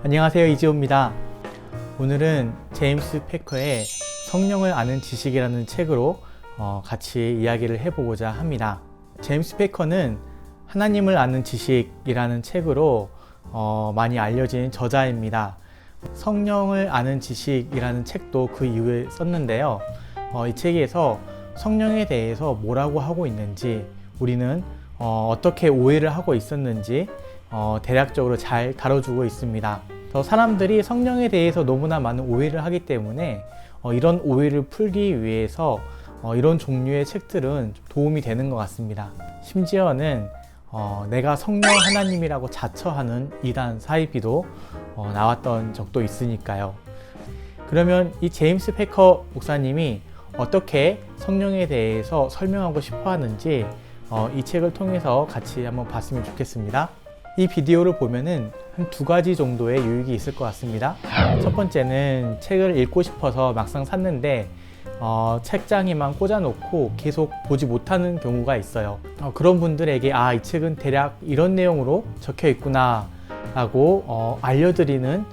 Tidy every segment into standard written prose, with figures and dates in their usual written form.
안녕하세요, 이지호입니다. 오늘은 제임스 패커의 성령을 아는 지식이라는 책으로 같이 이야기를 해보고자 합니다. 제임스 패커는 하나님을 아는 지식이라는 책으로 많이 알려진 저자입니다. 성령을 아는 지식이라는 책도 그 이후에 썼는데요. 이 책에서 성령에 대해서 뭐라고 하고 있는지, 우리는 어떻게 오해를 하고 있었는지 대략적으로 잘 다뤄주고 있습니다. 사람들이 성령에 대해서 너무나 많은 오해를 하기 때문에 이런 오해를 풀기 위해서 이런 종류의 책들은 도움이 되는 것 같습니다. 심지어는 내가 성령 하나님이라고 자처하는 이단 사이비도 나왔던 적도 있으니까요. 그러면 이 제임스 패커 목사님이 어떻게 성령에 대해서 설명하고 싶어 하는지 이 책을 통해서 같이 한번 봤으면 좋겠습니다. 이 비디오를 보면은 한 2가지 정도의 유익이 있을 것 같습니다. 첫 번째는 책을 읽고 싶어서 막상 샀는데 책장에만 꽂아놓고 계속 보지 못하는 경우가 있어요. 그런 분들에게 이 책은 대략 이런 내용으로 적혀 있구나 라고 알려드리는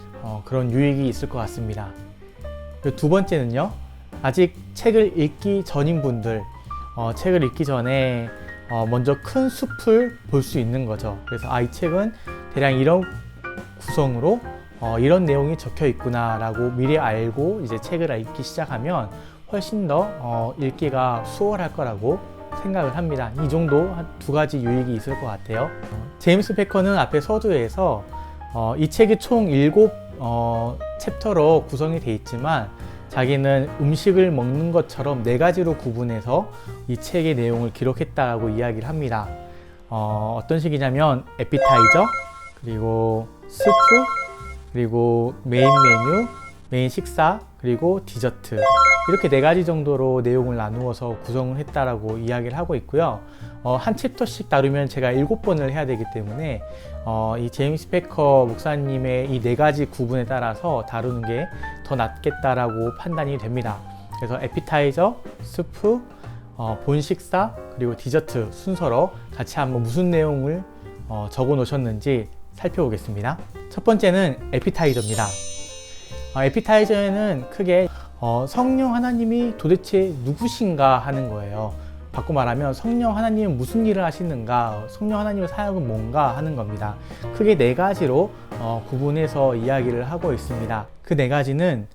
그런 유익이 있을 것 같습니다. 두 번째는요, 아직 책을 읽기 전인 분들, 책을 읽기 전에 먼저 큰 숲을 볼 수 있는 거죠. 그래서 이 책은 대략 이런 구성으로 이런 내용이 적혀 있구나 라고 미리 알고 이제 책을 읽기 시작하면 훨씬 더 읽기가 수월할 거라고 생각을 합니다. 이 정도 한 2가지 유익이 있을 것 같아요. 제임스 패커는 앞에 서두에서 이 책이 총 7챕터로 구성이 되어 있지만 자기는 음식을 먹는 것처럼 4가지로 구분해서 이 책의 내용을 기록했다고 이야기를 합니다. 어떤 식이냐면 에피타이저, 그리고 스프, 그리고 메인 메뉴, 메인 식사, 그리고 디저트, 이렇게 4가지 정도로 내용을 나누어서 구성을 했다라고 이야기를 하고 있고요. 한 챕터씩 다루면 제가 7번을 해야 되기 때문에 이 제임스 패커 목사님의 이 4가지 구분에 따라서 다루는 게 더 낫겠다라고 판단이 됩니다. 그래서 에피타이저, 스프, 본 식사, 그리고 디저트 순서로 같이 한번 무슨 내용을 적어 놓으셨는지 살펴보겠습니다. 첫 번째는 에피타이저입니다. 에피타이저에는 크게 성령 하나님이 도대체 누구신가 하는 거예요. 바꿔 말하면 성령 하나님은 무슨 일을 하시는가, 성령 하나님의 사역은 뭔가 하는 겁니다. 크게 4가지로 구분해서 이야기를 하고 있습니다. 그 4가지는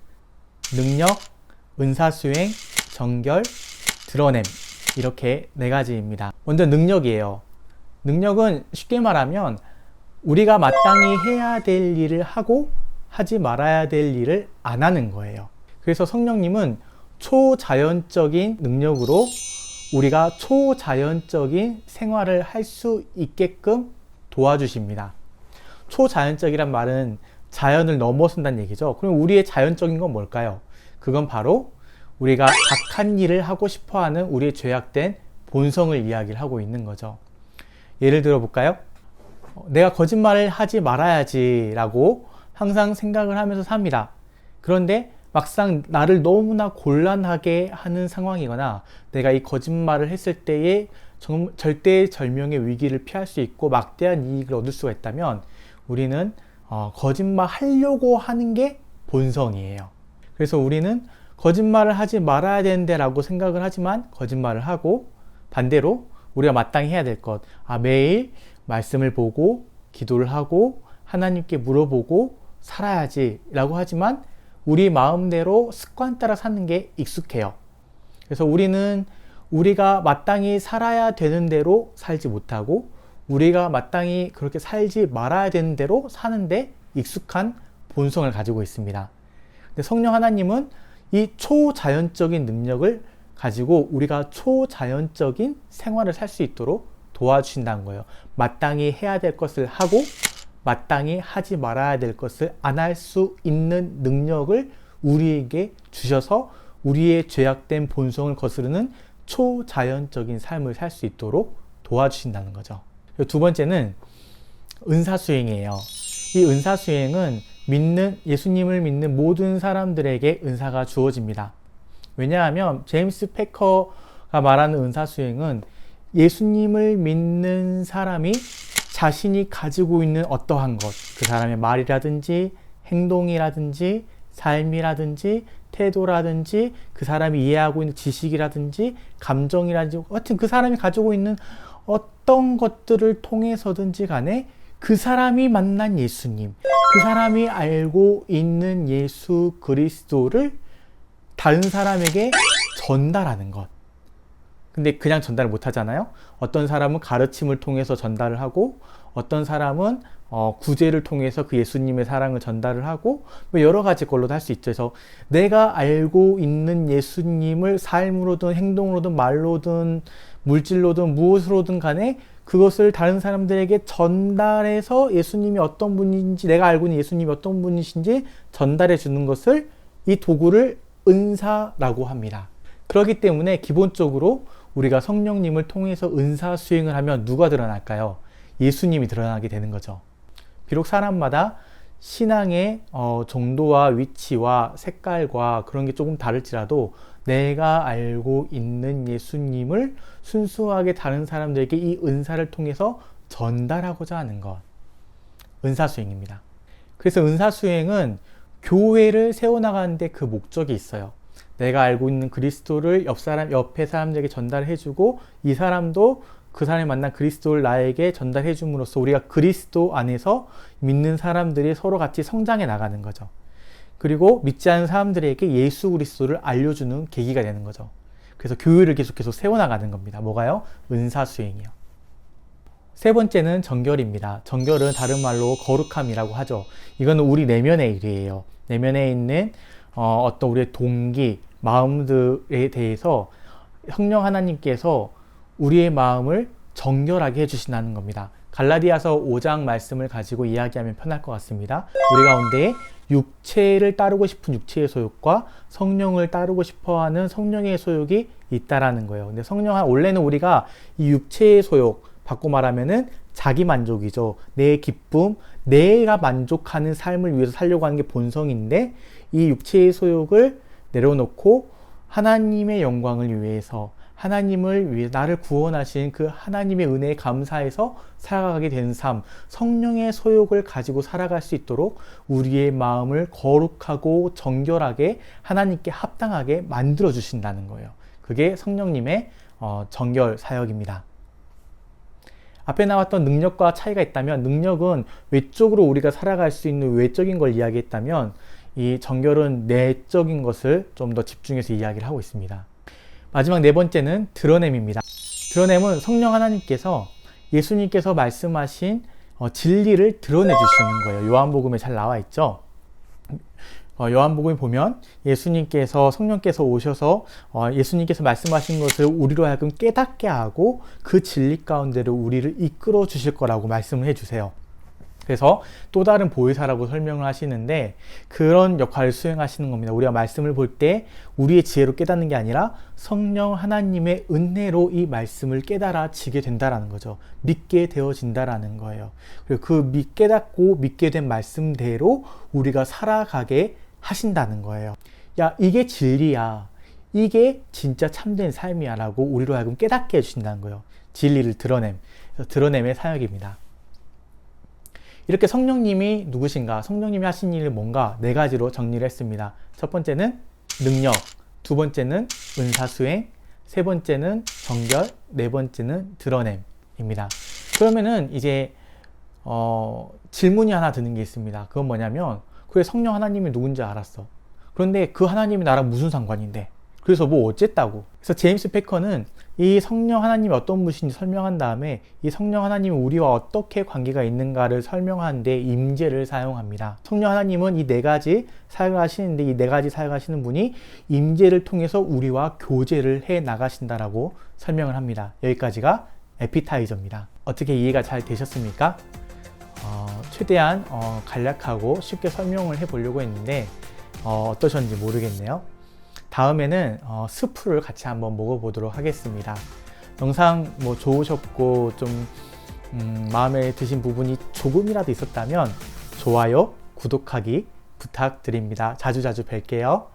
능력, 은사수행, 정결, 드러냄, 이렇게 4가지입니다. 먼저 능력이에요. 능력은 쉽게 말하면 우리가 마땅히 해야 될 일을 하고 하지 말아야 될 일을 안 하는 거예요. 그래서 성령님은 초자연적인 능력으로 우리가 초자연적인 생활을 할 수 있게끔 도와주십니다. 초자연적이란 말은 자연을 넘어선다는 얘기죠. 그럼 우리의 자연적인 건 뭘까요? 그건 바로 우리가 악한 일을 하고 싶어하는 우리의 죄악된 본성을 이야기를 하고 있는 거죠. 예를 들어 볼까요? 내가 거짓말을 하지 말아야지 라고 항상 생각을 하면서 삽니다. 그런데 막상 나를 너무나 곤란하게 하는 상황이거나 내가 이 거짓말을 했을 때에 절대절명의 위기를 피할 수 있고 막대한 이익을 얻을 수가 있다면 우리는 거짓말 하려고 하는 게 본성이에요. 그래서 우리는 거짓말을 하지 말아야 되는데 라고 생각을 하지만 거짓말을 하고, 반대로 우리가 마땅히 해야 될 것, 매일 말씀을 보고 기도를 하고 하나님께 물어보고 살아야지 라고 하지만 우리 마음대로 습관 따라 사는 게 익숙해요. 그래서 우리는 우리가 마땅히 살아야 되는 대로 살지 못하고 우리가 마땅히 그렇게 살지 말아야 되는 대로 사는데 익숙한 본성을 가지고 있습니다. 근데 성령 하나님은 이 초자연적인 능력을 가지고 우리가 초자연적인 생활을 살 수 있도록 도와주신다는 거예요. 마땅히 해야 될 것을 하고 마땅히 하지 말아야 될 것을 안 할 수 있는 능력을 우리에게 주셔서 우리의 죄악된 본성을 거스르는 초자연적인 삶을 살 수 있도록 도와주신다는 거죠. 2번째는 은사수행이에요. 이 은사수행은 예수님을 믿는 모든 사람들에게 은사가 주어집니다. 왜냐하면 제임스 패커가 말하는 은사수행은 예수님을 믿는 사람이 자신이 가지고 있는 어떠한 것, 그 사람의 말이라든지 행동이라든지 삶이라든지 태도라든지 그 사람이 이해하고 있는 지식이라든지 감정이라든지 하여튼 그 사람이 가지고 있는 어떤 것들을 통해서든지 간에 그 사람이 만난 예수님, 그 사람이 알고 있는 예수 그리스도를 다른 사람에게 전달하는 것. 근데 그냥 전달을 못 하잖아요. 어떤 사람은 가르침을 통해서 전달을 하고 어떤 사람은 구제를 통해서 그 예수님의 사랑을 전달을 하고 뭐 여러 가지 걸로도 할 수 있죠. 그래서 내가 알고 있는 예수님을 삶으로든 행동으로든 말로든 물질로든 무엇으로든 간에 그것을 다른 사람들에게 전달해서 예수님이 어떤 분인지 내가 알고 있는 예수님이 어떤 분이신지 전달해 주는 것을 이 도구를 은사라고 합니다. 그렇기 때문에 기본적으로 우리가 성령님을 통해서 은사 수행을 하면 누가 드러날까요? 예수님이 드러나게 되는 거죠. 비록 사람마다 신앙의 정도와 위치와 색깔과 그런 게 조금 다를지라도 내가 알고 있는 예수님을 순수하게 다른 사람들에게 이 은사를 통해서 전달하고자 하는 것. 은사수행입니다. 그래서 은사수행은 교회를 세워나가는데 그 목적이 있어요. 내가 알고 있는 그리스도를 옆에 사람들에게 전달해주고 이 사람도 그 사람이 만난 그리스도를 나에게 전달해 줌으로써 우리가 그리스도 안에서 믿는 사람들이 서로 같이 성장해 나가는 거죠. 그리고 믿지 않는 사람들에게 예수 그리스도를 알려주는 계기가 되는 거죠. 그래서 교회를 계속해서 세워나가는 겁니다. 뭐가요? 은사수행이요. 세 번째는 정결입니다. 정결은 다른 말로 거룩함이라고 하죠. 이거는 우리 내면의 일이에요. 내면에 있는 어떤 우리의 동기, 마음들에 대해서 성령 하나님께서 우리의 마음을 정결하게 해주신다는 겁니다. 갈라디아서 5장 말씀을 가지고 이야기하면 편할 것 같습니다. 우리 가운데 육체를 따르고 싶은 육체의 소욕과 성령을 따르고 싶어하는 성령의 소욕이 있다라는 거예요. 근데 원래는 우리가 이 육체의 소욕, 바꿔 말하면은 자기 만족이죠. 내 기쁨, 내가 만족하는 삶을 위해서 살려고 하는 게 본성인데 이 육체의 소욕을 내려놓고 하나님의 영광을 위해서 하나님을 위해 나를 구원하신 그 하나님의 은혜에 감사해서 살아가게 된 삶, 성령의 소욕을 가지고 살아갈 수 있도록 우리의 마음을 거룩하고 정결하게 하나님께 합당하게 만들어 주신다는 거예요. 그게 성령님의 정결 사역입니다. 앞에 나왔던 능력과 차이가 있다면 능력은 외적으로 우리가 살아갈 수 있는 외적인 걸 이야기했다면 이 정결은 내적인 것을 좀 더 집중해서 이야기를 하고 있습니다. 마지막 네 번째는 드러냄입니다. 드러냄은 성령 하나님께서 예수님께서 말씀하신 진리를 드러내 주시는 거예요. 요한복음에 잘 나와 있죠. 요한복음에 보면 예수님께서 성령께서 오셔서 예수님께서 말씀하신 것을 우리로 하여금 깨닫게 하고 그 진리 가운데로 우리를 이끌어 주실 거라고 말씀을 해주세요. 그래서 또 다른 보혜사라고 설명을 하시는데 그런 역할을 수행하시는 겁니다. 우리가 말씀을 볼 때 우리의 지혜로 깨닫는 게 아니라 성령 하나님의 은혜로 이 말씀을 깨달아지게 된다라는 거죠. 믿게 되어진다라는 거예요. 그리고 그 깨닫고 믿게 된 말씀대로 우리가 살아가게 하신다는 거예요. 야, 이게 진리야. 이게 진짜 참된 삶이야 라고 우리로 하여금 깨닫게 해주신다는 거예요. 진리를 드러냄의 사역입니다. 이렇게 성령님이 누구신가? 성령님이 하신 일이 뭔가? 네 가지로 정리를 했습니다. 첫 번째는 능력, 두 번째는 은사수행, 세 번째는 정결, 네 번째는 드러냄입니다. 그러면은 이제 질문이 하나 드는 게 있습니다. 그건 뭐냐면 그래 성령 하나님이 누군지 알았어. 그런데 그 하나님이 나랑 무슨 상관인데? 그래서 뭐 어쨌다고? 그래서 제임스 패커는 이 성령 하나님이 어떤 분이신지 설명한 다음에 이 성령 하나님이 우리와 어떻게 관계가 있는가를 설명하는데 임재를 사용합니다. 성령 하나님은 이 네 가지 사역을 하시는데 이 네 가지 사역하시는 분이 임재를 통해서 우리와 교제를 해 나가신다라고 설명을 합니다. 여기까지가 에피타이저입니다. 어떻게 이해가 잘 되셨습니까? 최대한 간략하고 쉽게 설명을 해보려고 했는데 어떠셨는지 모르겠네요. 다음에는 스프를 같이 한번 먹어보도록 하겠습니다. 영상 좋으셨고 좀 마음에 드신 부분이 조금이라도 있었다면 좋아요, 구독하기 부탁드립니다. 자주 뵐게요.